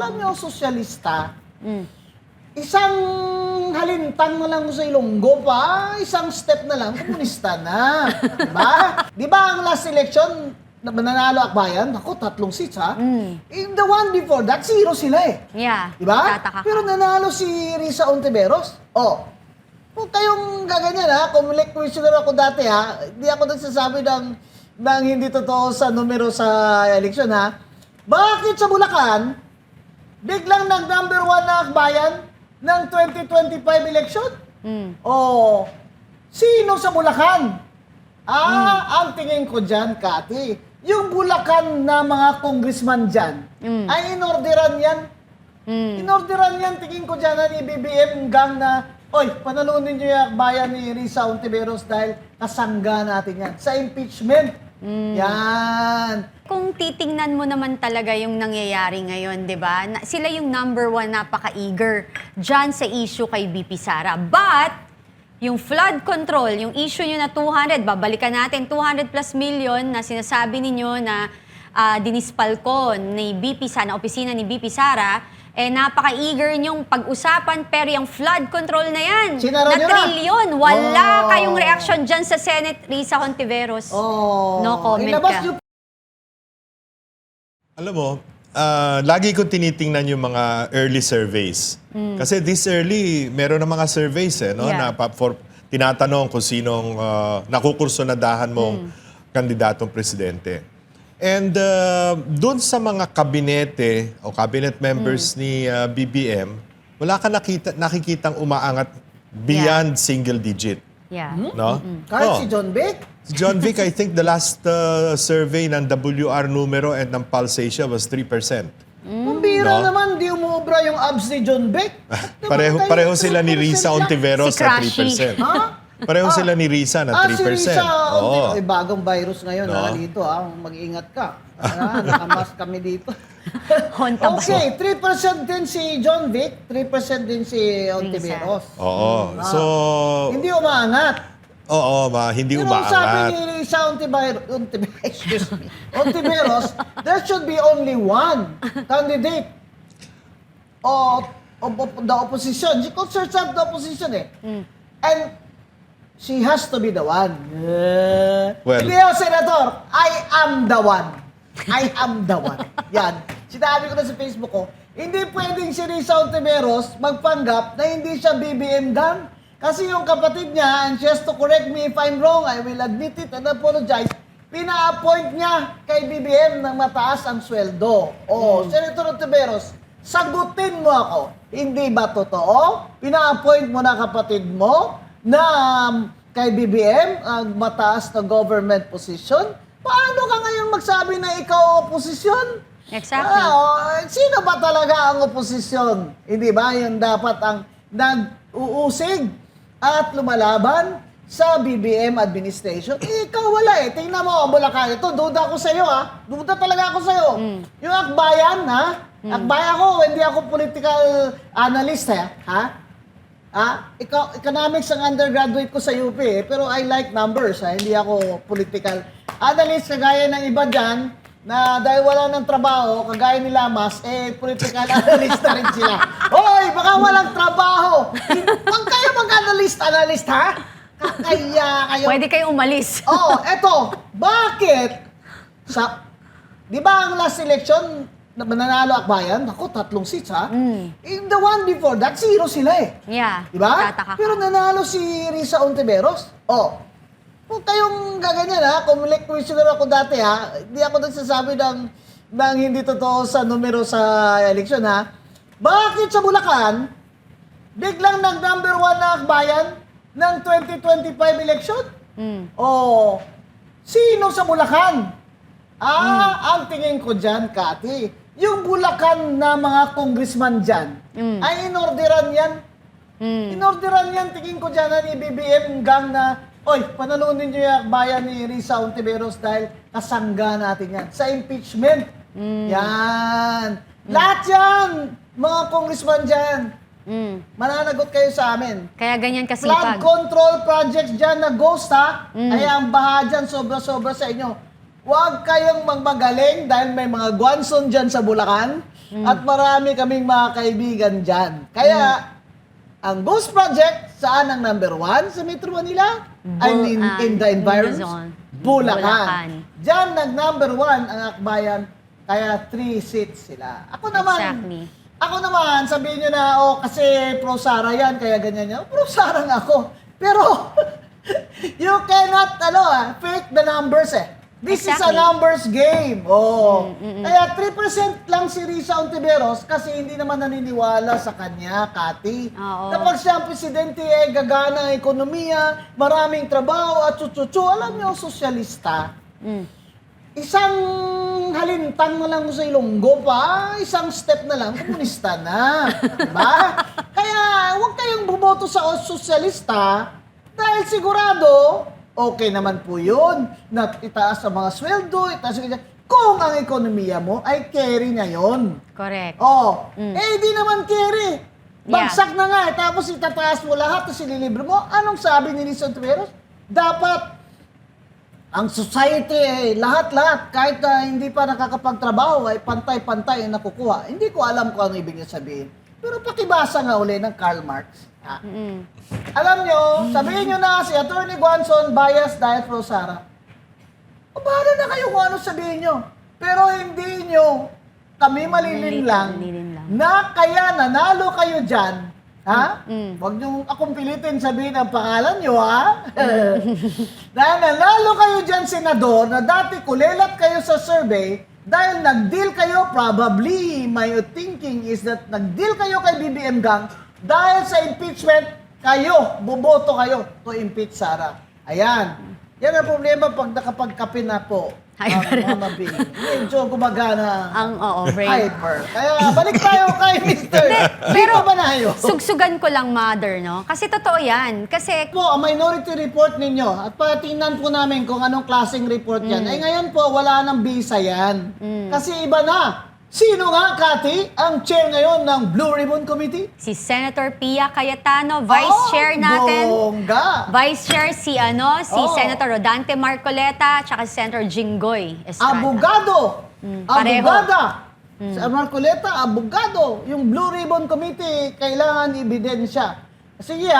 alam niyo, sosyalista, isang halintang na lang sa Ilonggo pa, isang step na lang, komunista na. Diba? Diba ang last election, nanalo Akbayan? Ako, 3 seats ha. In the one before that, 0 sila eh. Yeah. Diba? Tataka ka. Pero nanalo si Risa Ontiveros. Oh, kung kayong gaganyan ha, kung questioner ako dati ha, hindi ako nagsasabi ng hindi totoo sa numero sa eleksyon ha. Bakit sa Bulacan, biglang nag-number 1 na Akbayan ng 2025 election? Oh, sino sa Bulacan? Ang tingin ko dyan, Kati, yung Bulacan na mga congressman dyan, ay inorderan yan. Inorderan yan, tingin ko dyan ni BBM gang na, oy, panalunin nyo yung Akbayan ni Risa Ontiveros dahil kasangga natin yan. Sa impeachment. Yan. Kung titingnan mo naman talaga yung nangyayari ngayon, di ba? Sila yung number 1, napaka-eager dyan sa issue kay BP Sara. But, yung flood control, yung issue nyo na 200, babalikan natin, 200 plus million na sinasabi ninyo na dinispal ko ni BP Sara, na opisina ni BP Sara, eh napaka-eager nyong pag-usapan, pero yung flood control na yan, Sinara na nyo na. trilyon, wala Oh. kayong reaction dyan sa Senate, Risa Hontiveros. Oh, No comment ilabas ka. nyo. Alam mo, lagi ko tinitingnan yung mga early surveys. Kasi this early, meron na mga surveys no? Yeah. Tinatanong kung sinong nakukursunadahan mong kandidatong presidente. And doon sa mga kabinete o cabinet members ni BBM, wala ka nakikitang umaangat beyond single digit. Yeah. No? Kahit si John Vic. Si John Vic, I think the last survey ng WR numero and ng Pulse Asia was 3%. Kumbira No? naman, di umubra yung abs ni John Vic. Pareho sila ni Risa Ontiveros Si na Crashy. 3%. Ha? Pareho sila ni Risa na 3%. Si Risa Oo. Ay, bagong virus ngayon No? dito mag-ingat ka. Nakamask kami dito. Honta ba? Okay, 3% din si John Vic, 3% din si Ontiveros. Oo. So, Hindi umaangat. hindi Pero sabi umaangat. ni Risa Ontiveros, there should be only one candidate of the opposition. She considers herself the opposition eh. And she has to be the one. Well- Hindi ako, Senator. I am the one. I am the one. Yan. Sinabi ko na sa Facebook ko, hindi pwedeng si Risa Ontiveros magpanggap na hindi siya BBM gang. Kasi yung kapatid niya, and she has to correct me if I'm wrong, I will admit it and apologize, pina-appoint niya kay BBM ng mataas ang sweldo. Senator Ontiveros, sagutin mo ako. Hindi ba totoo? Pina-appoint mo na kapatid mo na kay BBM ang mataas na government position? Paano ka ngayon magsabi na ikaw oposisyon? Exactly. Sino ba talaga ang oposisyon? Hindi ba yung dapat ang nag-uusig at lumalaban sa BBM administration? Ikaw wala eh. Tingnan mo, Bulacan. Ito, duda ako sa'yo ha. Duda talaga ako sa'yo. Yung Akbayan ha. Akbayan ako, hindi ako political analyst ha. Economics ang undergraduate ko sa UP eh. Pero I like numbers ha. Hindi ako political analyst kagaya ng iba dyan na dahil wala ng trabaho, kagaya ni Lamas, political analyst na rin sila. Hoy, baka walang trabaho. Huwag kayo mag-analyst ha? Kaya kayo. Pwede kayong umalis. Eto, bakit? Di ba ang last election, nanalo Akbayan? Ako, 3 seats ha? In the one before that, 0 sila eh. Yeah. Di ba? Tataka ka. Pero nanalo si Risa Ontiveros. Kung kayong gaganyan ha, kung questioner ako dati ha, hindi ako nagsasabi ng hindi totoo sa numero sa eleksyon ha. Bakit sa Bulacan, biglang nag-number 1 na Akbayan ng 2025 election? Sino sa Bulacan? Ang tingin ko dyan, Kati, yung Bulacan na mga congressman dyan, ay inorderan yan. Inorderan yan, tingin ko dyan ni BBM gang na, oy, panalunin nyo yung Akbayan ni Risa Ontiveros dahil kasangga natin yan. Sa impeachment. Yan. Lahat yan, mga congressman dyan. Mananagot kayo sa amin. Kaya ganyan Flood kasipag. control projects dyan na ghost ha. Kaya ang baha dyan sobra-sobra sa inyo. Huwag kayong magmagaling dahil may mga Guanson dyan sa Bulacan. At marami kaming mga kaibigan dyan. Kaya, ang Ghost Project, saan ang number 1 sa Metro Manila? I mean, in the environs? Luzon. Bulacan. Bulacan. Diyan, nag-number 1 ang Akbayan, kaya 3 seats sila. Ako naman, Exactly. sabihin nyo na, kasi pro Sara yan, kaya ganyan yan. Pro Sara nga ako. Pero, you cannot, fake the numbers This is a Exactly. numbers game. Kaya 3% lang si Risa Ontiveros kasi hindi naman naniniwala sa kanya, Kati. Oo. Kapag siya ang presidente, gagana ang ekonomiya, maraming trabaho at chuchuchu. Alam niyo, sosyalista. Isang halintang na lang sa Ilonggo pa, isang step na lang, komunista na. Diba? Kaya huwag kayong bumoto sa sosyalista dahil sigurado, okay naman po yun, na itaas ang mga sweldo, itaas ang kung ang ekonomiya mo ay carry niya yun. Correct. Di naman carry. Bagsak na nga, tapos itataas mo lahat, tapos ililibre mo. Anong sabi ni Lisa Ontiveros? Dapat ang society, lahat-lahat, kahit hindi pa nakakapagtrabaho, ay pantay-pantay ang nakukuha. Hindi ko alam kung ano ibig niya sabihin. Pero pakibasa nga uli ng Karl Marx. Alam nyo, sabihin nyo na si Atty. Guanzon bias dahil pro Sara. O bahala na kayo kung ano sabihin nyo. Pero hindi nyo kami malilin lang na kaya nanalo kayo dyan. Huwag nyo akong pilitin sabihin ang pangalan nyo, Dahil nanalo kayo dyan, senador, na dati kulelat kayo sa survey, dahil nag-deal kayo, probably, my thinking is that nag-deal kayo kay BBM Gang, dahil sa impeachment, kayo, boboto kayo to impeach Sara. Ayan. Yan ang problema pag nakapagkape na po. Mama B. Medyo gumagana brain. hyper. Kaya balik tayo kay Mr. Pero, Vito Banayo. sugsugan ko lang, Mother, no? Kasi totoo yan. Kasi, Po, ang minority report ninyo, at patingnan po namin kung anong klaseng report yan. Ay ngayon po, wala nang bisa yan. Kasi iba na. Sino nga, Kati, ang chair ngayon ng Blue Ribbon Committee? si Senator Pia Cayetano, Vice Chair natin. Bongga. Vice Chair si Senator Rodante Marcoleta, tsaka si Senator Jinggoy Estrada. Abogado. pareho. Abogada. Sa Marcoleta, abogado. Yung Blue Ribbon Committee, kailangan ebidensya. Sige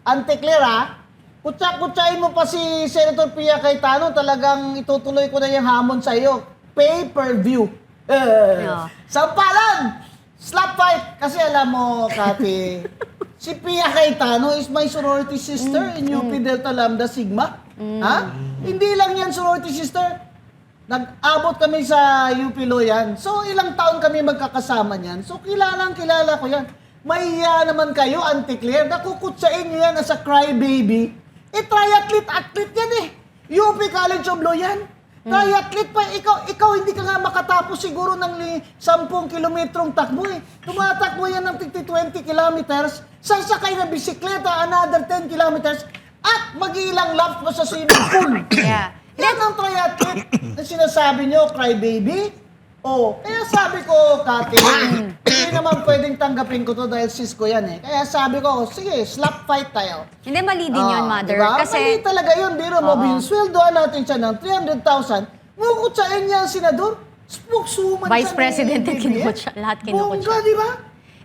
Ante Clara, kutsa-kutsain mo pa si Senator Pia Cayetano, talagang itutuloy ko na yung hamon sa iyo. Pay-per-view. Sampalan! Slap fight! Kasi alam mo, Kati, si Pia Cayetano is my sorority sister in UP Delta Lambda Sigma. Hindi lang yan sorority sister. Nag-abot kami sa UP Loyan. So, ilang taon kami magkakasama niyan. So, kilala ko yan. Mahiya naman kayo, Auntie Claire. Nakukutsain niyo yan as a crybaby. Triathlete yan UP College of Loyan. Triathlete pa, ikaw hindi ka nga makatapos siguro ng 10 kilometrong takbo Tumatakbo yan ng 20 kilometers, sasakay na bisikleta, another 10 kilometers, at mag-iilang laps pa sa swimming pool. Yeah. Yan ang triathlete na sinasabi nyo, crybaby. Kaya sabi ko, Kati, hindi naman pwedeng tanggapin ko to dahil sis ko yan Kaya sabi ko, sige, slap fight tayo. Hindi, mali din yun, Mother. Diba? Kasi, Mali talaga yun. Biro mo, binsweldoan natin siya ng 300,000. Ngukutsain niya ang senador. Spokeswoman Vice siya President ng din BBM. kinukutsa. Lahat kinukutsa. Bongga, di ba?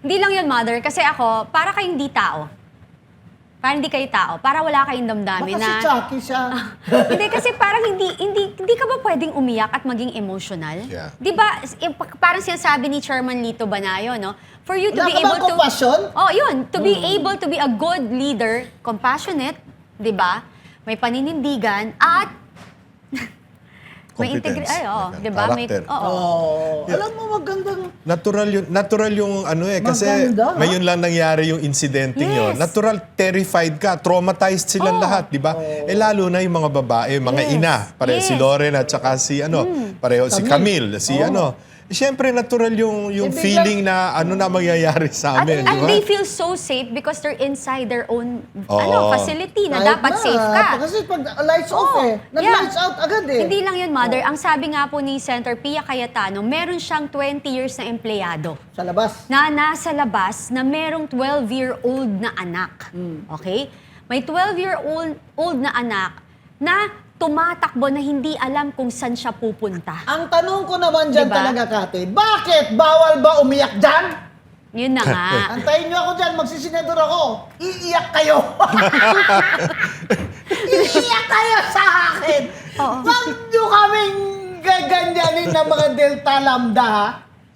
Hindi lang yun, Mother. Kasi ako, para kayong di tao. Para hindi kayo tao. Para wala kayong damdamin Baka si na... Chucky siya. Hindi, kasi parang hindi ka ba pwedeng umiyak at maging emotional? Yeah. Di ba, parang sinasabi ni Chairman Lito Banayo, no? For you to Wala be ka able bang to... compassion? Yun. To be able to be a good leader, compassionate, di ba? May paninindigan, at may Competence. di ba? May, Character. Alam mo, magandang... Natural yung kasi Maganda, ngayon lang nangyari yung insidente yun. Yes. Natural, terrified ka, traumatized silang lahat, di ba? Lalo na yung mga babae, mga Yes. ina, pareho si Yes. Loren at saka si pareho si Camille, si Siyempre natural yung biglang- feeling na na mangyayari sa amin, di At ba? they feel so safe because they're inside their own Oo. facility na Kahit dapat na, safe ka. Kasi pag lights off nag-lights out agad Hindi lang yun, Mother. Ang sabi nga po ni Senator Pia Cayetano, meron siyang 20 years na empleyado Sa labas. na nasa labas na merong 12-year-old na anak. Okay? May 12-year-old na anak na tumatakbo na hindi alam kung saan siya pupunta. Ang tanong ko naman dyan Diba? talaga, Kate, bakit bawal ba umiyak dyan? Yun na nga. Antayin nyo ako dyan, magsisenador ako. Iiyak kayo. Iiyak kayo sa akin. Oo. Huwag nyo kaming gaganyanin ng mga Delta Lambda, ha?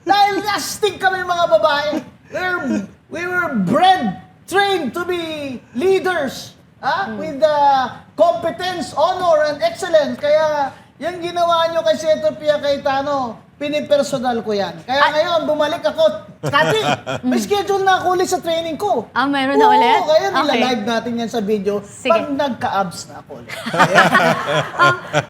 Dahil astig kami mga babae. We were bred, trained to be leaders. With competence, honor, and excellence. Kaya yung ginawa nyo kay Senator Pia Cayetano, pinipersonal ko yan. Kaya ngayon, bumalik ako. Kati, may schedule na ako ulit sa training ko. Meron na ulit? Oo, kaya Okay. nila-live natin yan sa video. Sige. Pag nagka-abs na ako ulit. Ayan.